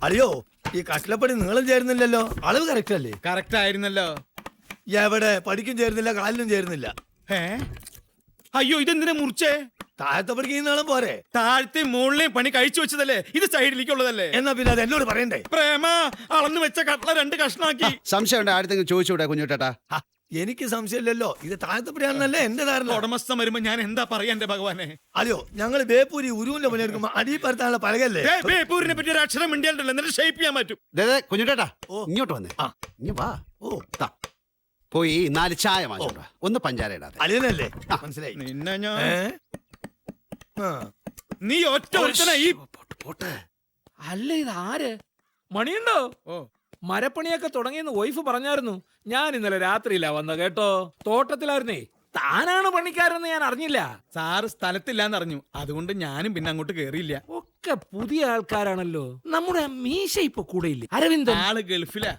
അയ്യോ ഈ കട്ടിലപ്പണി നീളം ചേരുന്നില്ലല്ലോ. അളവ് കറക്റ്റ് അല്ലേ? കറക്റ്റ് ആയിരുന്നല്ലോ. എവിടെ പടിക്കും ചേരുന്നില്ല, കാലിനും ചേരുന്നില്ല. അയ്യോ ഇതെന്തിനാ മുറിച്ചേ? താഴത്തെ പടിക്ക് ഈ നീളം പോരെ? താഴത്തെ മുകളിലെയും പണി കഴിച്ചു വെച്ചതല്ലേ, ഇത് സൈഡിലേക്കുള്ളതല്ലേ? എന്നാ പിന്നെ അത് എന്നോട് പറയണ്ടേ? പ്രേമ അളന്നു വെച്ച കട്ട്ല 2 കഷ്ണാക്കി. സംശയമുണ്ട്, ആരെങ്കിലും ചോദിച്ചൂടെ കുഞ്ഞുട്ടേട്ടാ? എനിക്ക് സംശയമില്ലല്ലോ, ഇത് താഴത്തെ പടിയാണെന്നല്ലേ എന്റെ ധാരണ. ഉടമസ്ഥൻ വരുമ്പോ ഞാൻ എന്താ പറയാ എന്റെ ഭഗവാനെ? അയ്യോ ഞങ്ങള് ബേപ്പൂരി ഉരുവിന്റെ പണിയെടുക്കുമ്പോ അടി പരത്താനുള്ള പലകല്ലേ. ബേപ്പൂരിനെ പറ്റി ഒരു അക്ഷരം മിണ്ടിയാലല്ലോ, എന്നിട്ട് ഷേപ്പ് ചെയ്യാൻ പറ്റും. കുഞ്ഞുട്ടേട്ടാ ഇങ്ങോട്ട് വന്നേ. ഇങ്ങ് വാ. പോയി 4 ചായ വാങ്ങിച്ചോടാ, ഒന്ന് പഞ്ചാര ഇടാതെ. അലിയനല്ലേ? മനസ്സിലായി നിന്നെ ഞാൻ. നീ ഒറ്റ ഒരുത്തനാ ഈ പോട്ടെ. അല്ല ഇത് ആര്? മണിയുണ്ടോ? മരപ്പണിയൊക്കെ തുടങ്ങിയെന്ന് വൈഫ് പറഞ്ഞായിരുന്നു. ഞാൻ ഇന്നലെ രാത്രിയിലാ വന്ന കേട്ടോ. തോട്ടത്തിലായിരുന്നേ. താനാണ് പണിക്കാരെന്ന് ഞാൻ അറിഞ്ഞില്ല. സാറ് സ്ഥലത്തില്ലാന്ന് അറിഞ്ഞു, അതുകൊണ്ട് ഞാനും പിന്നെ അങ്ങോട്ട് കേറിയില്ല. ഒക്കെ പുതിയ ആൾക്കാരാണല്ലോ. നമ്മുടെ മീശ ഇപ്പൊ കൂടെ ഇല്ലേ? അരവിന്ദൻ ആള് ഗൾഫിലാ.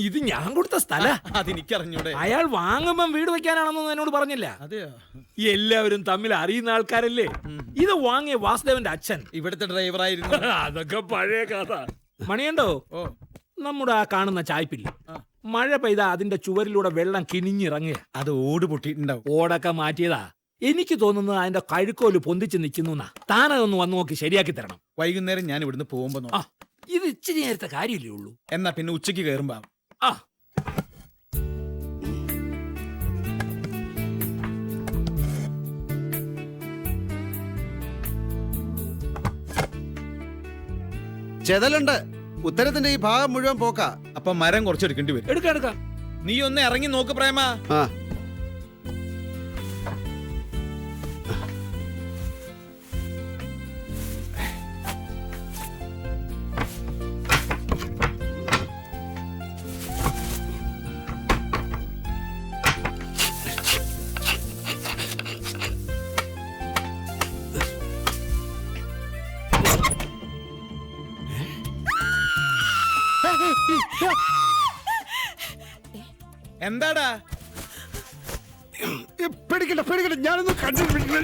ഇത് ഞാൻ കൊടുത്ത സ്ഥല. അതെനിക്കറിഞ്ഞൂടെ. അയാൾ വാങ്ങുമ്പം വീട് വെക്കാനാണെന്നൊന്നും എന്നോട് പറഞ്ഞില്ല. അതെയോ? എല്ലാവരും തമ്മിൽ അറിയുന്ന ആൾക്കാരല്ലേ. ഇത് വാങ്ങിയ വാസുദേവന്റെ അച്ഛൻ ഇവിടുത്തെ ഡ്രൈവറായിരുന്നു. അതൊക്കെ പഴയ കഥ. മണിയുണ്ടോ? നമ്മുടെ ആ കാണുന്ന ചായ്പില്ല, മഴ പെയ്താ അതിന്റെ ചുവരിലൂടെ വെള്ളം കിനിഞ്ഞിറങ്ങുക. അത് ഓട് പൊട്ടിയിട്ടുണ്ടാവും. ഓടൊക്കെ മാറ്റിയതാ. എനിക്ക് തോന്നുന്നത് അതിന്റെ കഴുക്കോല് പൊന്തിച്ച് നിൽക്കുന്നു. താനതൊന്ന് വന്നു നോക്കി ശരിയാക്കി തരണം. വൈകുന്നേരം ഞാൻ ഇവിടുന്ന് പോകുമ്പോ. ഇത് ഇച്ചിരി നേരത്തെ കാര്യമില്ലേ ഉള്ളൂ. എന്നാ പിന്നെ ഉച്ചക്ക് കയറുമ്പോ. ചെതലുണ്ട്. ഉത്തരത്തിന്റെ ഈ ഭാഗം മുഴുവൻ പോക്കാ. അപ്പൊ മരം കുറച്ചെടുക്കേണ്ടി വരും. എടുക്കാം. നീ ഒന്ന് ഇറങ്ങി നോക്ക് പ്രേമ. എന്താടാ? പേടിക്കണ്ട, ഞാനൊന്നും കണ്ടിട്ടില്ല.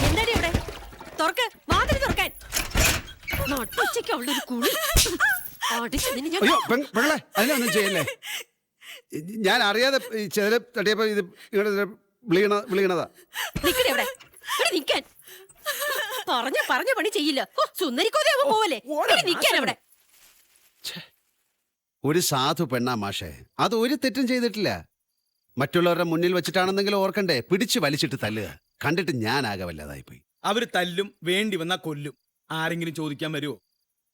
എന്താടി ഇവിടെ? തുറക്ക്, വാതിൽ തുറക്കാൻ. നട്ടുച്ചയ്ക്ക് അവളുടെ ഒരു കുളി. അയ്യോ പെങ്ങളെ, അതിനൊന്നും ചെയ്യല്ലേ. ഞാൻ അറിയാതെ ചെതല തട്ടിയപ്പോ ഇത് വിളിക്കണതാ. നിക്കാൻ പറഞ്ഞ പണി ചെയ്യില്ല. സുന്ദരിക്കോതെ അവൻ പോവല്ലേ? നിക്കാൻ അവിടെ. ഒരു സാധു പെണ്ണാ മാഷേ, അത് ഒരു തെറ്റും ചെയ്തിട്ടില്ല. മറ്റുള്ളവരുടെ മുന്നിൽ വെച്ചിട്ടാണെന്നെങ്കിൽ ഓർക്കണ്ടേ, പിടിച്ചു വലിച്ചിട്ട് തല്ലുക. കണ്ടിട്ട് ഞാൻ ആകെ വല്ലാതായി പോയി. അവര് തല്ലും, വേണ്ടി വന്നാ കൊല്ലും. ആരെങ്കിലും ചോദിക്കാൻ വരുമോ?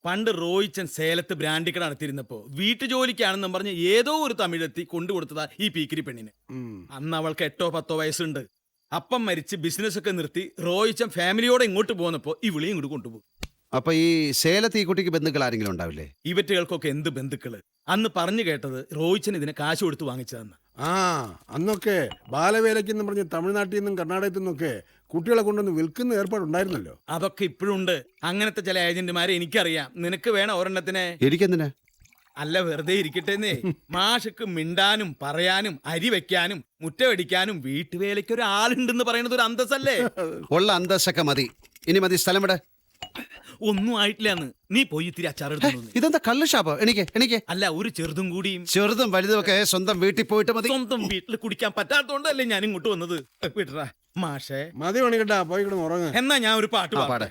പണ്ട് റോയിച്ചൻ സേലത്ത് ബ്രാൻഡിക്കട നടത്തിയിരുന്നപ്പോ വീട്ടു ജോലിക്കാണെന്നും പറഞ്ഞ് ഏതോ ഒരു തമിഴെത്തി കൊണ്ടുകൊടുത്തതാ ഈ പീക്കിരി പെണ്ണിന്. അന്ന് അവൾക്ക് 8 or 10 വയസ്സുണ്ട്. അപ്പം മരിച്ച് ബിസിനസ് ഒക്കെ നിർത്തി റോയിച്ചൻ ഫാമിലിയോടെ ഇങ്ങോട്ട് പോന്നപ്പോ ഈ വിളിയും ഇങ്ങോട്ട് കൊണ്ടുപോകും. അപ്പൊ ഈ സേലത്ത് ഈ കുട്ടിക്ക് ബന്ധുക്കൾ ആരെങ്കിലും ഉണ്ടാവില്ലേ? ഇവറ്റുകൾക്കൊക്കെ എന്ത് ബന്ധുക്കള്? അന്ന് പറഞ്ഞു കേട്ടത് റോയിച്ചൻ ഇതിനെ കാശ് കൊടുത്ത് വാങ്ങിച്ചതെന്ന്. അന്നൊക്കെ ബാലവേലയ്ക്കെന്ന് പറഞ്ഞ് തമിഴ്നാട്ടിൽ നിന്നും കർണാടകത്തിൽ നിന്നൊക്കെ കുട്ടികളെ കൊണ്ടൊന്ന് വിൽക്കുന്ന ഏർപ്പാടുണ്ടായിരുന്നല്ലോ. അതൊക്കെ ഇപ്പോഴും ഉണ്ട്. അങ്ങനത്തെ ചില ഏജന്റുമാരെ എനിക്കറിയാം. നിനക്ക് വേണം ഒരെണ്ണത്തിനെ? എനിക്കെന്തിനാ? അല്ല, വെറുതെ ഇരിക്കട്ടെന്നേ. മാഷക്ക് മിണ്ടാനും പറയാനും അരി വെക്കാനും മുറ്റമടിക്കാനും വീട്ടുവേലയ്ക്ക് ഒരാളുണ്ടെന്ന് പറയുന്നത് ഒരു അന്തസ്സല്ലേ? ഉള്ള അന്തസ്സൊക്കെ മതി. ഇനി മതി, സ്ഥലം വിട. ഒന്നും ആയിട്ടില്ലാന്ന്. നീ പോയി ഇത്തിരി അച്ചാറെടുത്തു. ഇതെന്താ കള്ള് ഷാപ്പോ? എനിക്ക് അല്ല, ഒരു ചെറുതും കൂടിയും. ചെറുതും വലുതും ഒക്കെ സ്വന്തം വീട്ടിൽ പോയിട്ട് മതി. സ്വന്തം വീട്ടിൽ കുടിക്കാൻ പറ്റാത്തോണ്ടല്ലേ ഞാൻ ഇങ്ങോട്ട് വന്നത്. വിടറാ മാഷേ. മതി പണിക്കട്ടാ, പോയി ഉറങ്ങ. എന്നാ ഞാൻ ഒരു പാട്ട് പാടേ.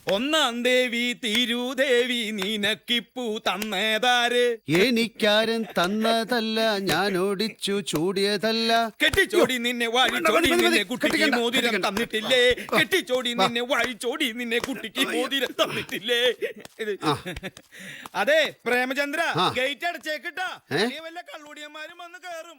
ഒന്നാം ദേവി തിരുദേവി നിനക്കിപ്പൂ തന്നേതാര്? എനിക്കാരും തന്നതല്ല, ഞാൻ ഓടിച്ചു ചൂടിയതല്ല. കെട്ടിച്ചോടി നിന്നെ വാഴിച്ചോടി നിന്നെ കുട്ടിക്ക് മോതിരം തന്നിട്ടില്ലേ? കെട്ടിച്ചോടി നിന്നെ വാഴിച്ചോടി നിന്നെ കുട്ടിക്ക് മോതിരം തന്നിട്ടില്ലേ? അതെ പ്രേമചന്ദ്ര, ഗേറ്റ് അടച്ചേക്കിട്ടാ. വല്ല കള്ളുടിയന്മാരും വന്ന് കേറും.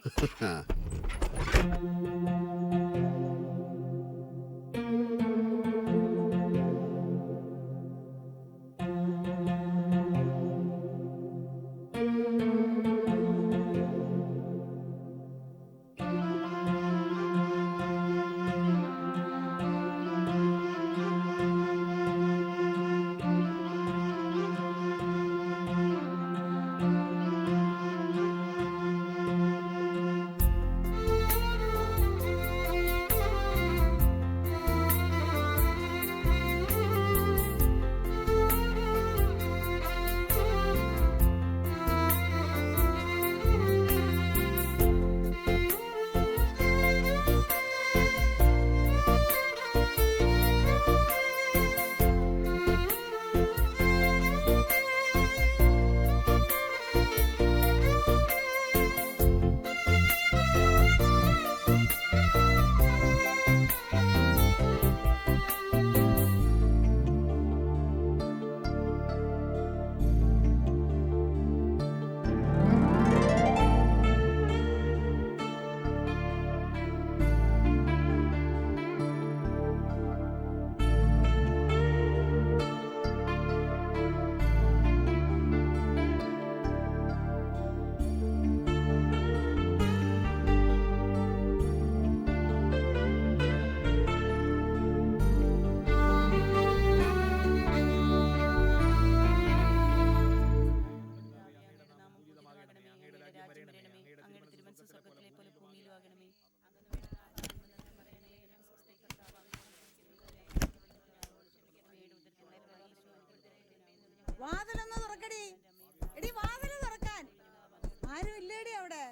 വാതിലൊന്ന് തുറക്കടി. എടി വാതില് തുറക്കാൻ. ആരും ഇല്ലേടി അവിടെ?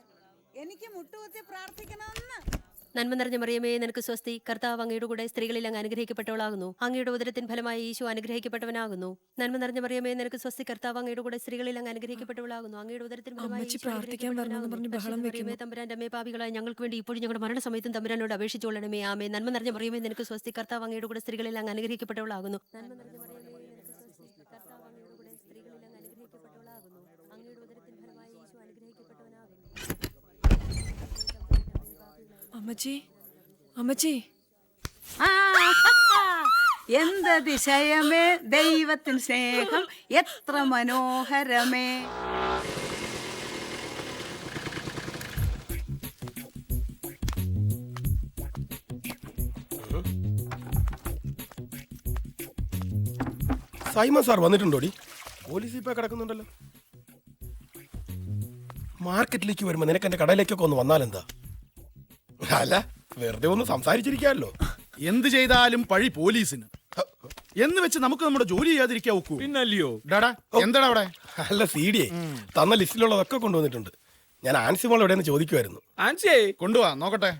എനിക്ക് മുട്ടുകുത്തി പ്രാർത്ഥിക്കണമെന്ന്. നന്മ നിറഞ്ഞ മറിയമേ, നിനക്ക് സ്വസ്തി. കർത്താവ് അങ്ങയുടെ കൂടെ സ്ത്രീകളിൽ അങ്ങ് അനുഗ്രഹിക്കപ്പെട്ടവളാകുന്നു. അങ്ങയുടെ ഉദരത്തിൻ ഫലമായി ഈശോ അനുഗ്രഹിക്കപ്പെട്ടവനാകുന്നു. നന്മ നിറഞ്ഞ മറിയമേ, നിനക്ക് സ്വസ്തി. കർത്താവ് അങ്ങയുടെ കൂടെ സ്ത്രീകളിൽ അങ്ങ് അനുഗ്രഹിക്കപ്പെട്ടവളാകുന്നു. അങ്ങയുടെ ഉദരത്തിൻ ഫലമായി ഈശോ അനുഗ്രഹിക്കപ്പെട്ടവനാകുന്നു. തമ്പുരാന്റെ അമ്മേ, പാപികളായ ഞങ്ങൾക്ക് വേണ്ടി ഇപ്പോഴും ഞങ്ങളുടെ മരണസമയത്തും തമ്പുരാനോട് അപേക്ഷിച്ചുകൊള്ളണമേ. ആമേ. നന്മ നിറഞ്ഞ മറിയമേ, നിനക്ക് സ്വസ്തി. കർത്താവ് അങ്ങയുടെ കൂടെ സ്ത്രീകളിൽ അങ്ങ് അനുഗ്രഹിക്കപ്പെട്ടവളാകുന്നു. നന്മ നിറഞ്ഞ മറിയമേ, നിനക്ക് സ്വസ്തി. കർത്താവ് അങ്ങയുടെ കൂടെ സ്ത്രീകളിൽ അങ്ങ് അനുഗ്രഹിക്കപ്പെട്ടവളാകുന്നു. അങ്ങയുടെ ഉദരത്തിൻ ഫലമായി ഈശോ അനുഗ്രഹിക്കപ്പെട്ടവനാകുന്നു. അമ്മച്ചി, അമ്മച്ചി, എന്തതിശയമേ ദൈവത്തിൻ സ്നേഹം എത്ര മനോഹരമേ. സൈമൺ സാർ വന്നിട്ടുണ്ടോടി? പോലീസ് ഇപ്പൊ കിടക്കുന്നുണ്ടല്ലോ. മാർക്കറ്റിലേക്ക് വരുമ്പോ നിനക്ക് എന്റെ കടയിലേക്കൊക്കെ ഒന്ന് വന്നാലെന്താ? അല്ല, വെറുതെ ഒന്ന് സംസാരിച്ചിരിക്കാമല്ലോ. എന്ത് ചെയ്താലും പഴി പോലീസിന് എന്ന് വെച്ച് നമുക്ക് നമ്മുടെ ജോലി ചെയ്യാതിരിക്കാൻ ഒക്കൂ. പിന്നല്ലയോ. ഡാടാ എന്താടാ അവിടെ? അല്ല, CD തന്ന ലിസ്റ്റിലുള്ളതൊക്കെ കൊണ്ടുവന്നിട്ടുണ്ട്. ഞാൻ ആൻസിമോൾ എവിടെയെന്ന് ചോദിക്കുമായിരുന്നു. ആൻസിയേ, കൊണ്ടുവാ നോക്കട്ടെ.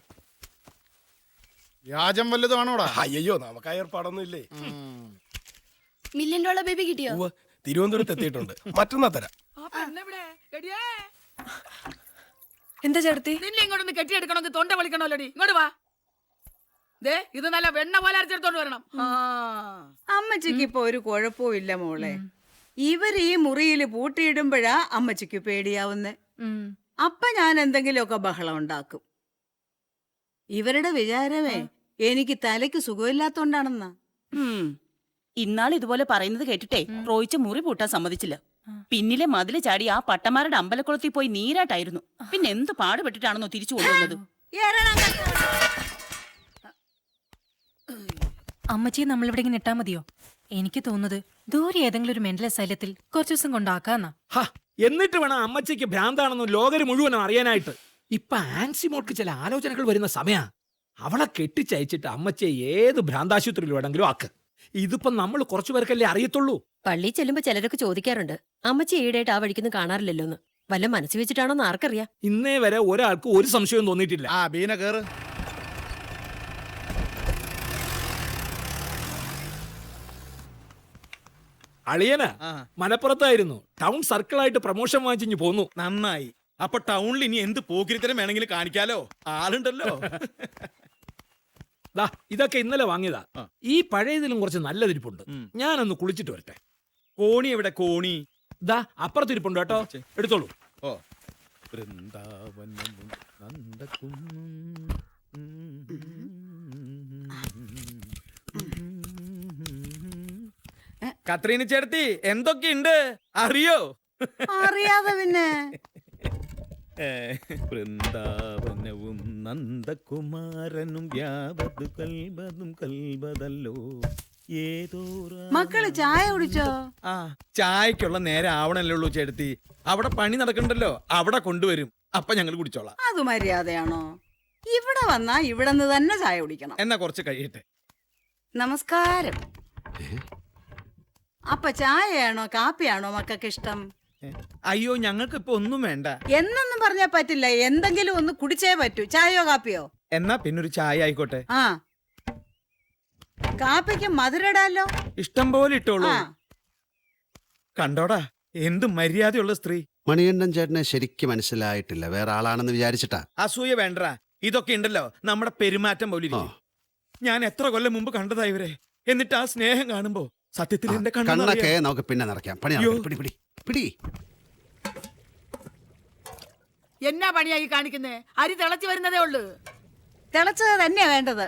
വ്യാജം വല്ലതുമാണോടാ? അയ്യോ, നമുക്ക് ആ ഏർപ്പാടൊന്നും ഇല്ലേ. $1 million ബേബി കിട്ടിയോ? ഉവ്വ്, തിരുവനന്തപുരത്ത് എത്തിയിട്ടുണ്ട്. മറ്റന്നാ തരാം. എന്താ ചേട്ടത്തി? നിന്നെ ഇങ്ങോട്ടൊന്ന് കെട്ടിയെടുക്കണമെങ്കിൽ തൊണ്ട വിളിക്കണമല്ലോടി. ഇങ്ങോട്ട് വാ. ദേ ഇത് നല്ല വെണ്ണ പോലെ അരച്ചെടുത്തോണ്ട് വരണം. അമ്മച്ചിക്ക് ഇപ്പൊ ഒരു കുഴപ്പവും ഇല്ല മോളെ. ഇവർ ഈ മുറിയിൽ പൂട്ടിയിടുമ്പോഴാ അമ്മച്ചിക്ക് പേടിയാവുന്നേ. അപ്പൊ ഞാൻ എന്തെങ്കിലുമൊക്കെ ബഹളം ഉണ്ടാക്കും. ഇവരുടെ വിചാരമേ എനിക്ക് തലയ്ക്ക് സുഖമില്ലാത്തോണ്ടാണെന്നാ. ഇന്നാൾ ഇതുപോലെ പറയുന്നത് കേട്ടിട്ടേ റോയിച്ച് മുറി പൂട്ടാൻ സമ്മതിച്ചില്ല. പിന്നിലെ മതില് ചാടി ആ പട്ടമാരുടെ അമ്പലക്കുളത്തിൽ പോയി നീരാട്ടായിരുന്നു. പിന്നെ എന്ത് പാടുപെട്ടിട്ടാണെന്നോ തിരിച്ചു കൊണ്ടുവന്നത്. അമ്മച്ചിയെ നമ്മളിവിടെ ഇങ്ങനെ ഇട്ടാ മതിയോ? എനിക്ക് തോന്നുന്നത് ദൂരെ ഏതെങ്കിലും ഒരു മെന്റൽ അസൈലത്തിൽ കുറച്ചു ദിവസം കൊണ്ടാക്കാന്നാ. എന്നിട്ട് വേണം അമ്മച്ചിക്ക് ഭ്രാന്താണെന്ന് ലോകര് മുഴുവനും അറിയാനായിട്ട്. ഇപ്പൊ ആൻസിമോൾക്ക് ചില ആലോചനകൾ വരുന്ന സമയാ. അവളെ കെട്ടിച്ചയച്ചിട്ട് അമ്മച്ചിയെ ഏത് ഭ്രാന്താശുപത്രിയിൽ വേണമെങ്കിലും ആക്ക്. ഇതിപ്പോ നമ്മൾ കുറച്ചു പേർക്കല്ലേ അറിയത്തുള്ളൂ. പള്ളി ചെല്ലുമ്പോ ചിലരൊക്കെ ചോദിക്കാറുണ്ട്, അമ്മച്ചി ഈടായിട്ട് ആ വഴിക്കൊന്നും കാണാറില്ലല്ലോന്ന്. വല്ല മനസ്സ് വെച്ചിട്ടാണോന്ന് ആർക്കറിയാം. ഇന്നേ വരെ ഒരാൾക്ക് ഒരു സംശയവും തോന്നിയിട്ടില്ല. ആ ബീന കേറ്. അളിയന മലപ്പുറത്തായിരുന്നു. ടൗൺ സർക്കിളായിട്ട് പ്രൊമോഷൻ വാങ്ങിച്ചു പോന്നു. നന്നായി. അപ്പൊ ടൗണിൽ ഇനി എന്ത് പോക്കിരിത്തരം വേണമെങ്കിലും കാണിക്കാലോ. ആളുണ്ടല്ലോ. ദാ ഇതൊക്കെ ഇന്നലെ വാങ്ങിയതാ. ഈ പഴയതിലും കുറച്ച് നല്ലതിരിപ്പുണ്ട്. ഞാനൊന്ന് കുളിച്ചിട്ട് വരട്ടെ. കോണി എവിടെ? കോണി ദാ അപ്പുറത്തിരിപ്പുണ്ട് കേട്ടോ, എടുത്തോളൂ. ഓ, വൃന്ദാവനവും നന്ദകുന്നും കത്രീന ചേർത്തി എന്തൊക്കെയുണ്ട് അറിയോ? അറിയാതെ പിന്നെ. വൃന്ദാവനവും നന്ദകുമാരനും വ്യാപതു കൽബതും കൽബതല്ലോ ഏതോ. മക്കള് ചായ കുടിച്ചോ? ആ, ചായക്കുള്ള നേരെ ആവണല്ലേ ഉള്ളൂ ചേട്ടത്തി. അവിടെ പണി നടക്കണ്ടല്ലോ, അവിടെ കൊണ്ടുവരും. അപ്പൊ ഞങ്ങൾ കുടിച്ചോളാം. അത് മര്യാദയാണോ? ഇവിടെ വന്നാ ഇവിടെ നിന്ന് തന്നെ ചായ കുടിക്കണം. എന്നാ കുറച്ച് കഴിയട്ടെ. നമസ്കാരം. അപ്പൊ ചായയാണോ കാപ്പിയാണോ മക്കൾക്ക് ഇഷ്ടം? അയ്യോ, ഞങ്ങൾക്ക് ഇപ്പൊ ഒന്നും വേണ്ട. എന്നൊന്നും പറഞ്ഞാ പറ്റില്ല. എന്തെങ്കിലും ഒന്ന് കുടിച്ചേ പറ്റൂ. ചായയോ കാപ്പിയോ? എന്നാ പിന്നൊരു ചായ ആയിക്കോട്ടെ. ആ, കാപ്പിക്ക് മധുരടാലോ. ഇഷ്ടം പോലെ ഇട്ടോളൂ. ആ, കണ്ടോടാ, എന്ത് മര്യാദയുള്ള സ്ത്രീ. മണികണ്ഠൻ ചേട്ടനെ ശരിക്കും മനസ്സിലായിട്ടില്ല. വേറെ ആളാണെന്ന് വിചാരിച്ചിട്ടാ. അസൂയ വേണ്ട. ഇതൊക്കെ ഉണ്ടല്ലോ നമ്മുടെ പെരുമാറ്റം പോലെ ഇരിക്കും. ഞാൻ എത്ര കൊല്ലം മുമ്പ് കണ്ടതാ ഇവരെ. എന്നിട്ട് ആ സ്നേഹം കാണുമ്പോ സത്യത്തിൽ എന്റെ കണ്ണൊക്കെ നമുക്ക് പിന്നെ നിറയ്ക്കാം. പണി പിടി പിടി പിടി. എന്നാ പണിയായി കാണിക്കുന്നേ? അരി തിളച്ചു വരുന്നതേ ഉള്ളു. തിളച്ചത് തന്നെയാ വേണ്ടത്.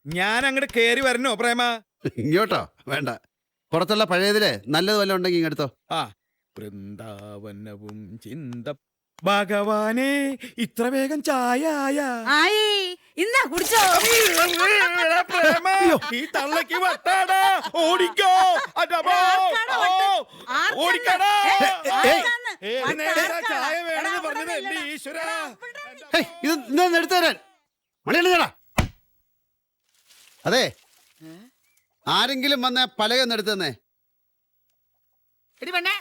ഞാൻ അങ്ങോട്ട് കേറി വരണോ പ്രേമ? ഇങ്ങോട്ടോ? വേണ്ട. പുറത്തുള്ള പഴയതിലെ നല്ലത് വല്ല ഉണ്ടെങ്കിൽ ഇങ്ങെടുത്തോ. ആ, വൃന്ദാവനവും ചിന്ത. ഭഗവാനെ, ഇത്ര വേഗം ചായ ആയാ? ആയി, ഇന്നാ കുടിച്ചോ. പ്രേമ, ഈ തള്ളക്ക് വട്ടാടാ. ഓടിക്കോ. ഓടിക്കടാ. ചായ വേണമെന്ന് പറഞ്ഞത് എന്റെ ഈശ്വരാ. ഇത് എടുത്തു തരാൻ മണികണ്ഠൻ ചേട്ടാ. അതെ, ആരെങ്കിലും വന്ന പലക ഒന്ന് എടുത്തു തന്നെ. എടി പെണ്ണേ,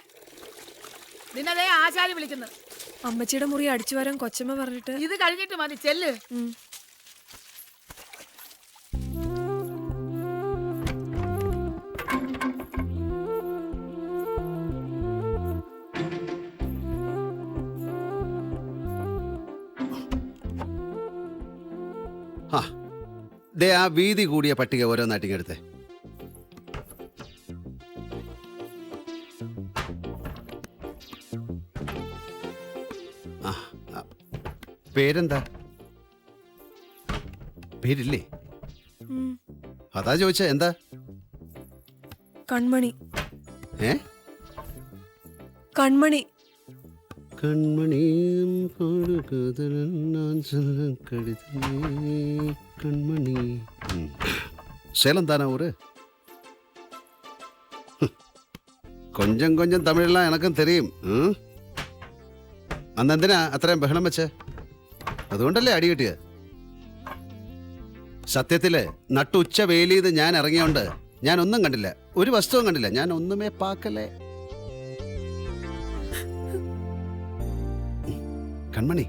നിന്നതേ ആശാരി വിളിക്കുന്നു. അമ്മച്ചിയുടെ മുറി അടിച്ചു വരാൻ കൊച്ചമ്മ പറഞ്ഞിട്ട് ഇത് കഴിഞ്ഞിട്ട് മതി, ചെല്ല്. ആ ദേ ആ വീതി കൂടിയ പട്ടിക ഓരോന്നാട്ടിങ്ങെടുത്തേ. പേരെന്താ? പേരില്ലേ? അതാ ചോദിച്ച എന്താ? കൺമണി. ഏ? കൺമണി. കൺമണിയും കൺമണി. சேலம் தானே ஊரு? கொஞ்சம் கொஞ்சம் தமிழ்லாம் எனக்கும் தெரியும். അന്നെന്തിനാ അത്രയും ബഹളം വെച്ച്? അതുകൊണ്ടല്ലേ അടി കിട്ടിയത്. സത്യത്തില് നട്ടുച്ച വേലിയത് ഞാൻ ഇറങ്ങിയോണ്ട് ഞാൻ ഒന്നും കണ്ടില്ല, ഒരു വസ്തുവും കണ്ടില്ല. ഞാൻ ഒന്നുമേ പാക്കലേ. കൺമണി,